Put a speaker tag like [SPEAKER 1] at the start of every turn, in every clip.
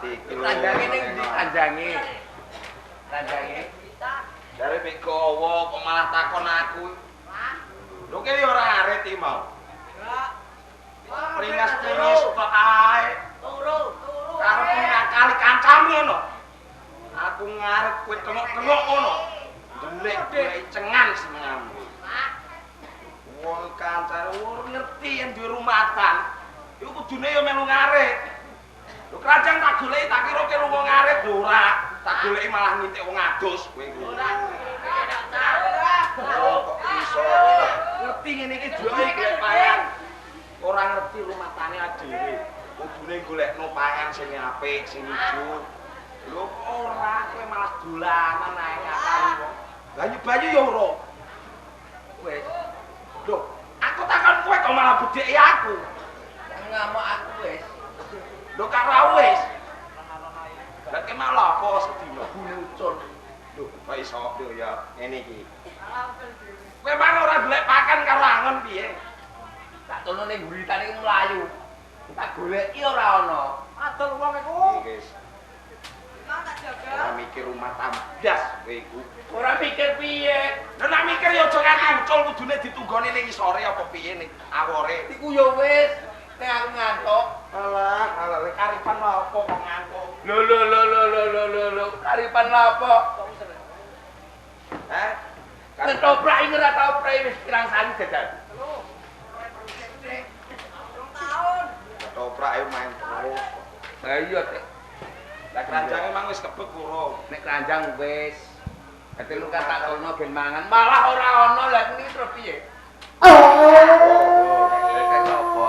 [SPEAKER 1] iki lho.
[SPEAKER 2] Kandange ning ndi kandange? Kandange.
[SPEAKER 1] Jare mek gowo kok malah takon aku. Lho ki ora arit iki mau. Pringas-pringis tok ae. Turu. Karo ngakali kancamu ngono. Aku ngarep kowe tengok-tengok ngono. Delik kowe cengan semengamu. Wong kancane ora ngerti yen duwe rumatan. Iku kudune ya melu ngarit. Lho kerajaan tak goleki tak kira ke lunga ngarit lho ora. Tak goleki malah ngintik wong adus kowe iku. Ora. Kok iso ngerti ngene iki duwe golek payan. Ora ngerti rumatane dhewe. Kudune golekno payan sing apik, sing ijo. Lho ora kowe malah dolanan ae ngakali wong. Bayu-bayu ya ora. Wis. Lho, aku takon kowe kok malah bedheki aku.
[SPEAKER 2] Ngamuk aku wis.
[SPEAKER 1] Lho karo wis. Lah ki malah apa sedina muncul. Lho, kok iso lho ya ngene iki. Kowe mang ora golek pakan karo angon piye?
[SPEAKER 2] Tak tono ning guritane iki mlayu. Tak goleki ora ana. Adol wong iku.
[SPEAKER 1] Wis. Ora mikir rumah tambas kowe iku. Ora mikir piye? Lah nek mikir ya aja nganti ucul kudune ditunggone ning isore apa piye ning awore.
[SPEAKER 2] Iku ya wis, nek aku ngantuk.
[SPEAKER 1] Alah, karipan lha apa kok ngantuk?
[SPEAKER 2] Lho, karipan lha apa?
[SPEAKER 1] Heh?
[SPEAKER 2] Ketoprak iki ora tau prei wis pirang sani dadan.
[SPEAKER 1] Ketoprak ae main terus.
[SPEAKER 2] Lah iya, Dik.
[SPEAKER 1] Lah keranjange mang wis kebek urung.
[SPEAKER 2] Nek keranjang wis. Dadi lu kan tak kono ben mangan, malah ora ana lha kuwi terus piye? Kayak apa?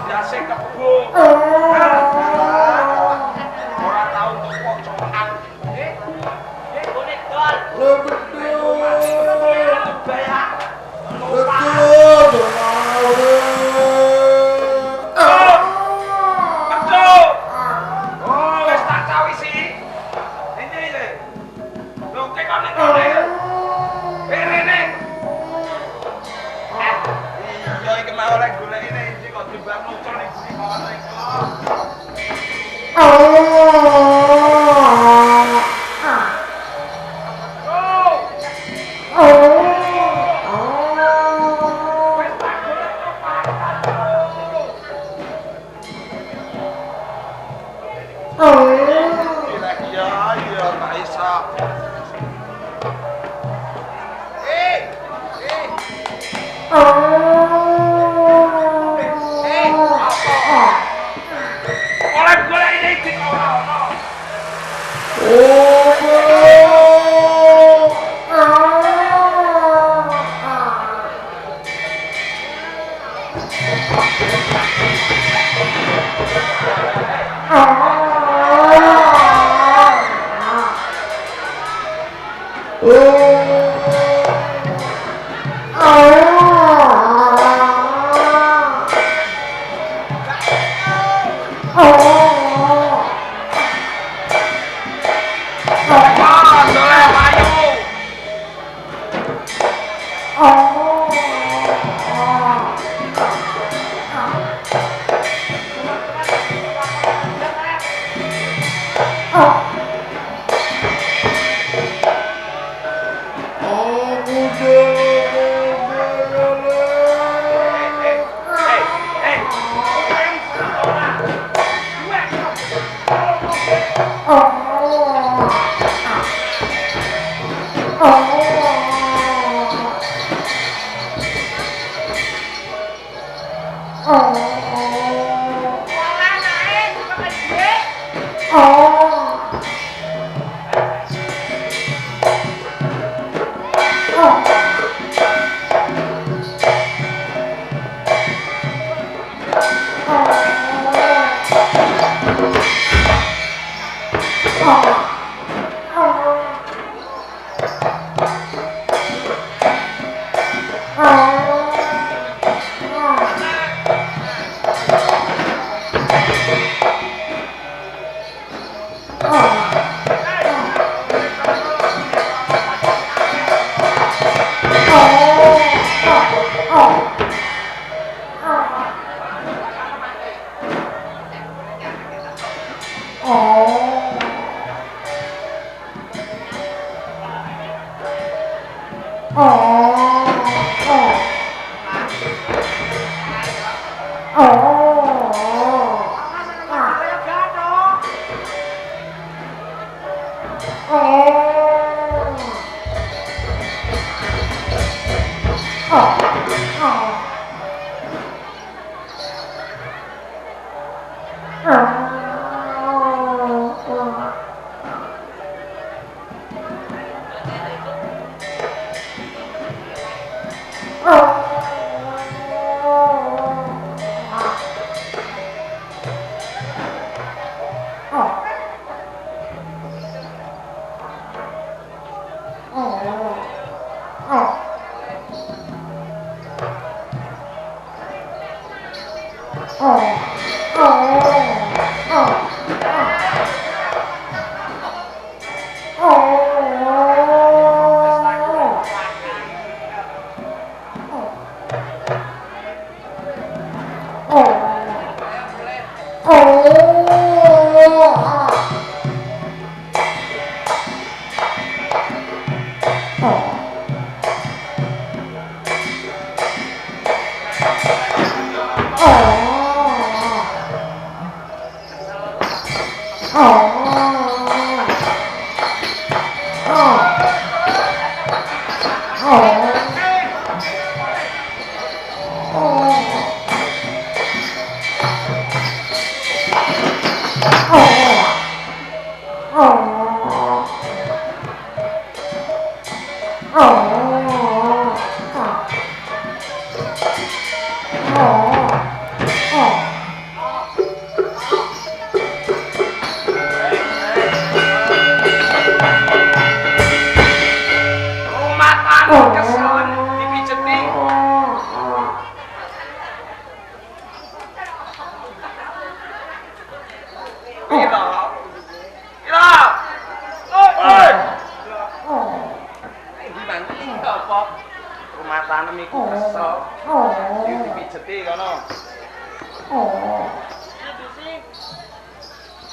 [SPEAKER 1] Ndase kebo. Ora tau teko cokan. Bonek dol.
[SPEAKER 3] Lho betul.
[SPEAKER 1] Bayar.
[SPEAKER 3] Betul.
[SPEAKER 1] Betul. Oh, wis tak cawisi. Ini iki. Lho kek kok nek ngene. Rene. Iya iki mau oleh goleki nek iki kok dibang muncul ning sini kok iki. Iya, tak isa. Oleh golek ini iki kok ora ono.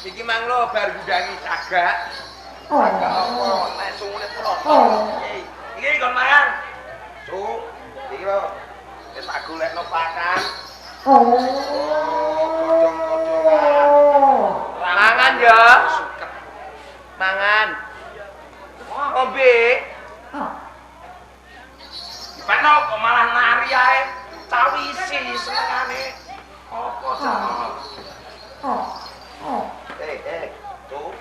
[SPEAKER 2] Iki mang lo bar gudangi cagak. Cagak apa? Nek sungune protok. Iki kon mangan. Cuk, iki lo wis tak golekno pakan. Kodong-kodongan. Mangan ya. Mangan. Ngombe.
[SPEAKER 1] Dipakno kok malah nari ae. Cawisi senengane. Apa jenenge?
[SPEAKER 2] Tuh.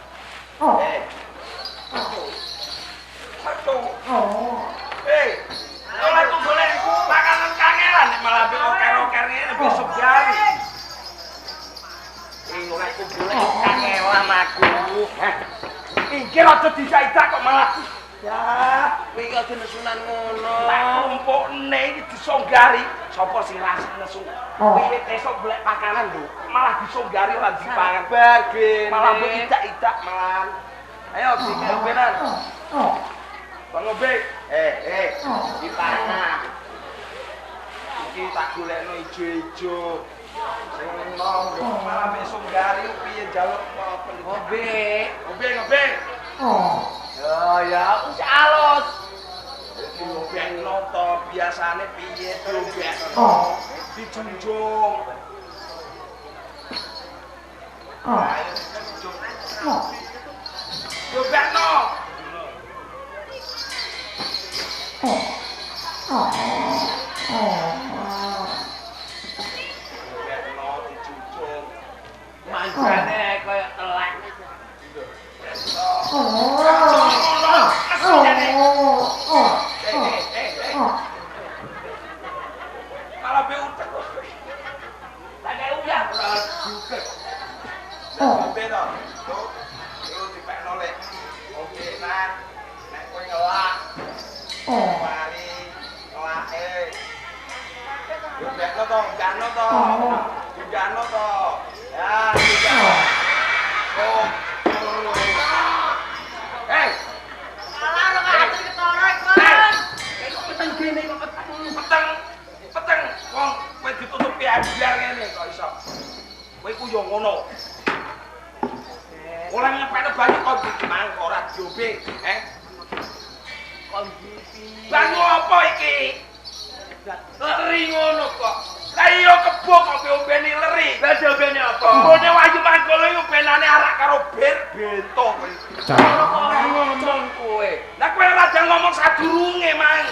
[SPEAKER 1] Oleh ku golek makanan kangelan nek malah oker-oker ngene besok jari. Oleh ku golek kangelan aku. Iki rada disaidak kok malah ya,
[SPEAKER 2] Kowe iki aja nesunan ngono.
[SPEAKER 1] tak kumpulne iki disonggari. Sapa sing rasane nesu? Wiwit esuk golek pakanan lho, malah disonggari ora dipangan.
[SPEAKER 2] Bar gene.
[SPEAKER 1] Malah mbok idak-idak malah. Ayo dikira benan. Bang Obek.
[SPEAKER 2] Dipangan.
[SPEAKER 1] Iki tak golekno ijo-ijo. Sing enom malah besok gari piye njaluk Obek.
[SPEAKER 2] Ya, wis alus.
[SPEAKER 1] Obek noto biasane piye Obek. Dijunjung. Ayo dijunjung. Obek no.
[SPEAKER 2] Manjane kaya telek.
[SPEAKER 1] Malah be utek.
[SPEAKER 2] Tak kaya uyah ora diuket.
[SPEAKER 1] Obek to. Tuh. Iku dipekno lek. Oke, nah. Nek kowe ngelak. Mari ngelake. Jogano to, jogano to. Jogano to. Ya, jogano. Oh. Hei.
[SPEAKER 4] Alah ora ngerti ketara Mas.
[SPEAKER 1] Kok peteng gene kok peteng. Peteng. Wong kowe ditutup biar ngene kok iso. Kowe ku yo ngono. Ora ngepekno banyu kok dimang ora diobe,
[SPEAKER 2] Kondisi.
[SPEAKER 1] Banyu apa iki? Leri ngono kok. Lah iya kebo kok diombeni leri.
[SPEAKER 2] Lah diobene apa?
[SPEAKER 1] Mbone Wahyu Manggala iki benane arak karo bir bento kowe.
[SPEAKER 2] Ngomong kowe.
[SPEAKER 1] Lah kowe ora jang ngomong sadurunge, Mang.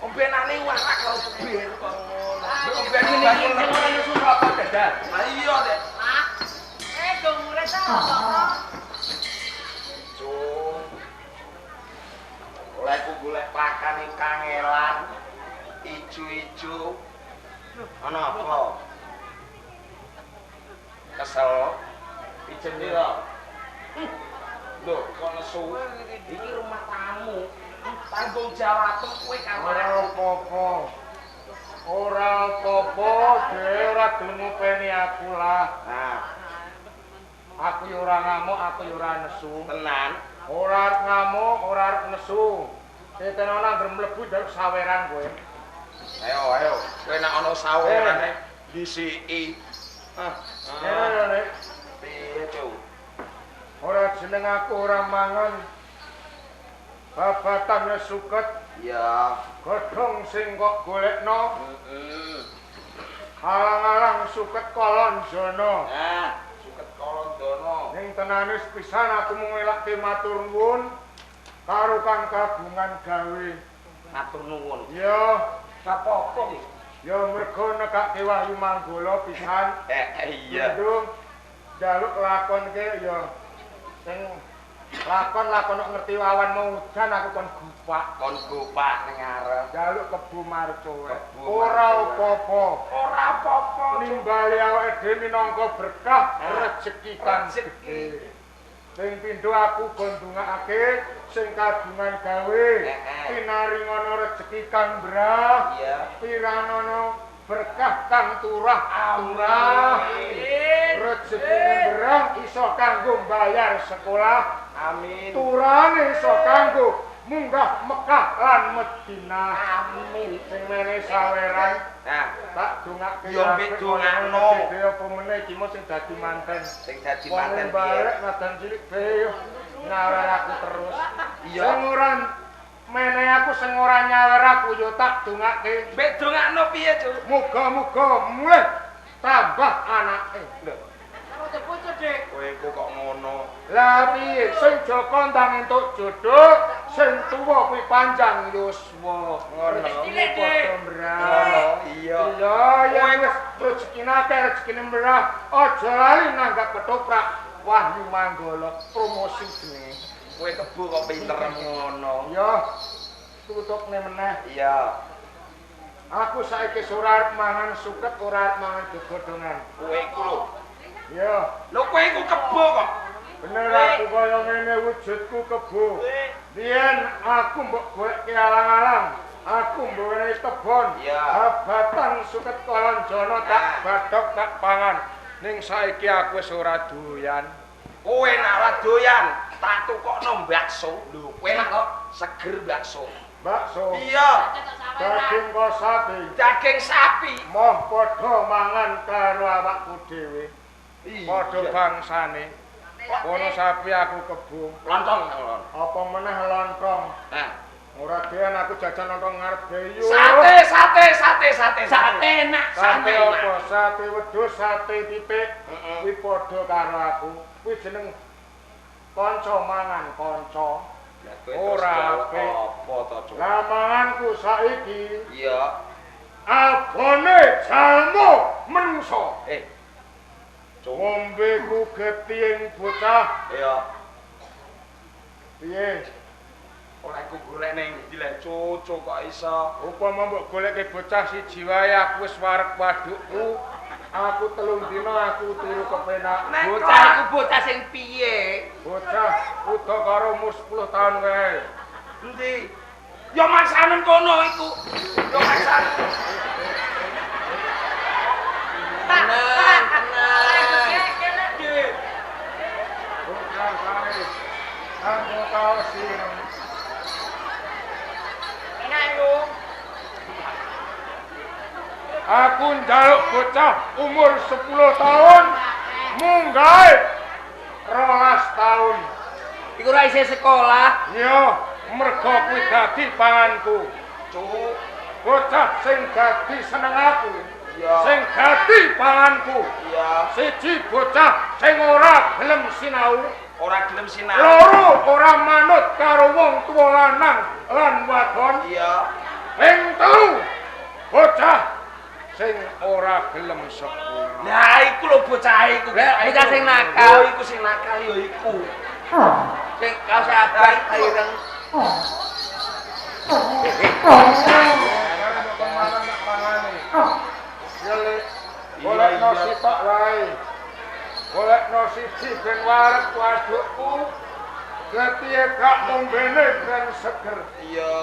[SPEAKER 1] Ombenane arak karo bir kok ngono. Ombeni banyu
[SPEAKER 2] Sing ora nesu apa dadah?
[SPEAKER 1] Lah iya, Dek.
[SPEAKER 4] Mak. Dong urip ta.
[SPEAKER 1] Oleh ku golek pakan ing kangelan. Ijo-ijo. Ana apa? Kesel. Ijen lho. Lho, kok nesu. Iki rumah tamu. Tanggung jawabmu kowe karo
[SPEAKER 2] Ora apa-apa.
[SPEAKER 5] Ora apa-apa, dhewe ora gelem ngopeni aku lah.
[SPEAKER 2] Nah,
[SPEAKER 5] Aku yo ora ngamuk, aku yo ora nesu.
[SPEAKER 2] tenan.
[SPEAKER 5] Ora arep ngamuk, ora arep nesu. Tetenana anggere mlebu dalem saweran kowe.
[SPEAKER 2] Ayo. Kowe nek ana sawerane disiki.
[SPEAKER 5] Nek
[SPEAKER 2] Piye, Cuk?
[SPEAKER 5] ora jeneng aku ora mangan. Babatan wis suket,
[SPEAKER 2] Iya.
[SPEAKER 5] godhong sing kok golekno.
[SPEAKER 2] Heeh.
[SPEAKER 5] Alang-alang suket kolon jono.
[SPEAKER 2] Nah, suket kolondono.
[SPEAKER 5] Ning tenanis pisan aku mung elake matur nuwun karo kang kagungan gawe.
[SPEAKER 2] Matur nuwun.
[SPEAKER 5] Ya,
[SPEAKER 2] Apa-apa iki?
[SPEAKER 5] ya mergo nekake Wahyu Manggala pisan.
[SPEAKER 2] Iya.
[SPEAKER 5] Ndung njaluk lakonke ya sing lakon kok ngerti wawan mau udan aku kon gupak.
[SPEAKER 2] Kon gopak ning arep.
[SPEAKER 5] Njaluk kebu marco.
[SPEAKER 2] Kebu
[SPEAKER 5] Ora
[SPEAKER 2] marco.
[SPEAKER 5] apa-apa.
[SPEAKER 2] Ora apa-apa.
[SPEAKER 5] Nimbali awake dhewe minangka berkah rejeki kang
[SPEAKER 2] Rezeki.
[SPEAKER 5] gedhe. Sing pindho aku gondungake sing kagungan gawe. Pinaringono rejeki kang brah.
[SPEAKER 2] Iya.
[SPEAKER 5] Piranono berkah kang turah.
[SPEAKER 2] Amin.
[SPEAKER 5] Rezekine brah iso kanggo bayar sekolah.
[SPEAKER 2] Amin.
[SPEAKER 5] Turane iso kanggo munggah Mekah lan Madinah.
[SPEAKER 2] Amin.
[SPEAKER 5] Sing meneh saweran
[SPEAKER 2] Nah,
[SPEAKER 5] tak dongake
[SPEAKER 2] yo mbek dongakno.
[SPEAKER 5] Dhewe apa meneh iki mung sing dadi manten.
[SPEAKER 2] Sing dadi
[SPEAKER 5] Wong
[SPEAKER 2] manten piye?
[SPEAKER 5] barek nadan cilik bae nyawer aku terus.
[SPEAKER 2] Iya.
[SPEAKER 5] Sing ora meneh aku sing ora nyawer aku yo tak dongake.
[SPEAKER 2] Mbek dongakno piye, Cuk?
[SPEAKER 5] Muga-muga mulih tambah anake.
[SPEAKER 2] Lho,
[SPEAKER 4] Pucuk, Dik.
[SPEAKER 2] kowe kok ngono?
[SPEAKER 5] Lah piye sing Joko ndang entuk jodoh, sing tuwa kuwi panjang yuswa.
[SPEAKER 2] Ngono.
[SPEAKER 5] Rezekine padha mbrah.
[SPEAKER 2] Ngono, iya.
[SPEAKER 5] Iya, ya wis rezekine akeh, rezekine mbrah. Aja lali nanggap ketoprak Wahyu Manggala promosi jenenge.
[SPEAKER 2] Kowe kebo kok pinter ngono.
[SPEAKER 5] Ya, tutupne meneh.
[SPEAKER 2] Iya.
[SPEAKER 5] Aku saiki ora arep mangan suket, ora arep mangan gegodhongan.
[SPEAKER 2] Kowe iku lho.
[SPEAKER 5] Ya,
[SPEAKER 2] Lho kowe iku kebo kok.
[SPEAKER 5] bener aku kaya ngene wujudku kebo. Biyen aku mbok goleki alang-alang. Aku mbuwene kebon.
[SPEAKER 2] Iya.
[SPEAKER 5] Habatan suket kolon jono tak badhok tak pangan. Ning saiki aku wis ora doyan.
[SPEAKER 2] Kowe nek ora doyan, tak tukokno bakso. Lho, kowe nek kok seger bakso.
[SPEAKER 5] Bakso,
[SPEAKER 2] Iya,
[SPEAKER 5] daging kok sapi.
[SPEAKER 2] daging sapi.
[SPEAKER 5] Moh padha mangan karo awakku dhewe. Padha bangsane. Kono sapi aku kebo.
[SPEAKER 2] Lontong.
[SPEAKER 5] Apa meneh lontong.
[SPEAKER 2] Nah,
[SPEAKER 5] Ora doyan aku jajan lontong ngarep dhewe.
[SPEAKER 2] Sate enak,
[SPEAKER 5] Sate
[SPEAKER 2] enak.
[SPEAKER 5] apa? Sate wedhus, sate pipik.
[SPEAKER 2] Heeh.
[SPEAKER 5] Kuwi padha karo aku. Kuwi jeneng kanca mangan kanca.
[SPEAKER 2] Lah kowe
[SPEAKER 5] Ora
[SPEAKER 2] terus
[SPEAKER 5] apik.
[SPEAKER 2] apa to, Cuk?
[SPEAKER 5] Lah manganku saiki
[SPEAKER 2] Iya.
[SPEAKER 5] abone jalmu menungso.
[SPEAKER 2] Cuk.
[SPEAKER 5] Ngombeku getihing bocah.
[SPEAKER 2] Iya.
[SPEAKER 5] Piye?
[SPEAKER 2] Ora aku golek ning ndi le cucu kok iso.
[SPEAKER 5] Upama mbok goleke bocah siji wae aku wis wareg wadukku. Aku 3 dina aku turu kepenak.
[SPEAKER 2] Bocah iku bocah sing piye?
[SPEAKER 5] Bocah udah karo umur 10 tahun wae.
[SPEAKER 2] Endi? Ya maksanen kono iku. Ya maksanen. Tenang, tenang.
[SPEAKER 4] Kene, Dik.
[SPEAKER 5] Bocah wae. Kanggo kaos ireng.
[SPEAKER 4] Enak yo.
[SPEAKER 5] Aku njaluk bocah umur 10 tahun munggah 12 tahun.
[SPEAKER 2] Iku ra isih sekolah.
[SPEAKER 5] Yo, mergo kuwi dadi panganku.
[SPEAKER 2] Cuk.
[SPEAKER 5] Bocah sing dadi seneng aku.
[SPEAKER 2] Iya.
[SPEAKER 5] Sing dadi panganku.
[SPEAKER 2] Iya.
[SPEAKER 5] Siji bocah sing ora gelem sinau.
[SPEAKER 2] Ora gelem sinau.
[SPEAKER 5] Loro ora manut karo wong tuwa lanang lan wadon.
[SPEAKER 2] Iya.
[SPEAKER 5] Ping 3 bocah sing ora gelem sekolah.
[SPEAKER 2] Nah, iku lho bocah iku.
[SPEAKER 4] Bocah sing nakal.
[SPEAKER 2] Oh, iku sing nakal ya iku. Sing kaos abang ireng.
[SPEAKER 5] Golekno sitok wae. Golekno siji ben wareg wadukku. Getihe gak ombene ben seger.
[SPEAKER 2] Iya.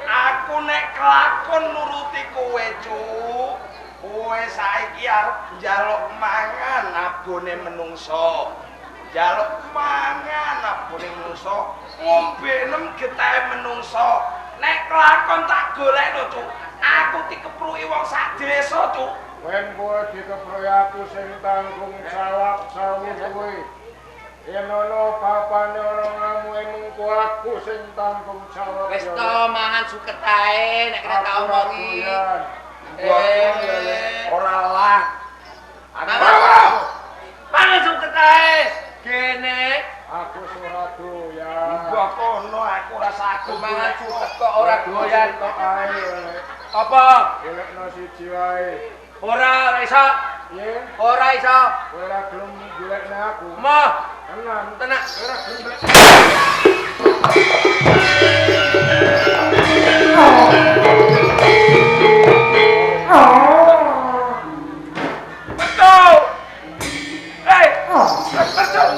[SPEAKER 2] Aku
[SPEAKER 1] aku nek kelakon nuruti kowe, Cuk. Kowe saiki arep njaluk mangan abone menungso. Njaluk mangan abone menungso, ngombe nem getahe menungso. Nek kelakon tak golekno, Cuk. Aku dikepruki wong sak desa, Cuk.
[SPEAKER 5] Wen kowe dikepruki aku sing tanggung jawab sawu kowe. Yen ono papane ora ngamuhe mengko aku sing tanggung jawab.
[SPEAKER 4] Wis to mangan suket ae nek kena tak omongi.
[SPEAKER 1] Ora lah.
[SPEAKER 4] Mangan suket ae. Kene
[SPEAKER 5] aku ora doyan.
[SPEAKER 1] Mbok kono aku ora saged
[SPEAKER 4] mangan suket kok ora doyan
[SPEAKER 5] tok ae.
[SPEAKER 4] Apa?
[SPEAKER 5] Golekno siji wae.
[SPEAKER 4] Ora iso.
[SPEAKER 5] Yen
[SPEAKER 4] Ora iso.
[SPEAKER 5] kowe ora gelem golekne aku.
[SPEAKER 4] Moh,
[SPEAKER 5] Tenan.
[SPEAKER 4] tenan.
[SPEAKER 5] Ora gelem.
[SPEAKER 1] Betul. Hei, betul.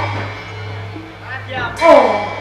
[SPEAKER 4] Mangan diam.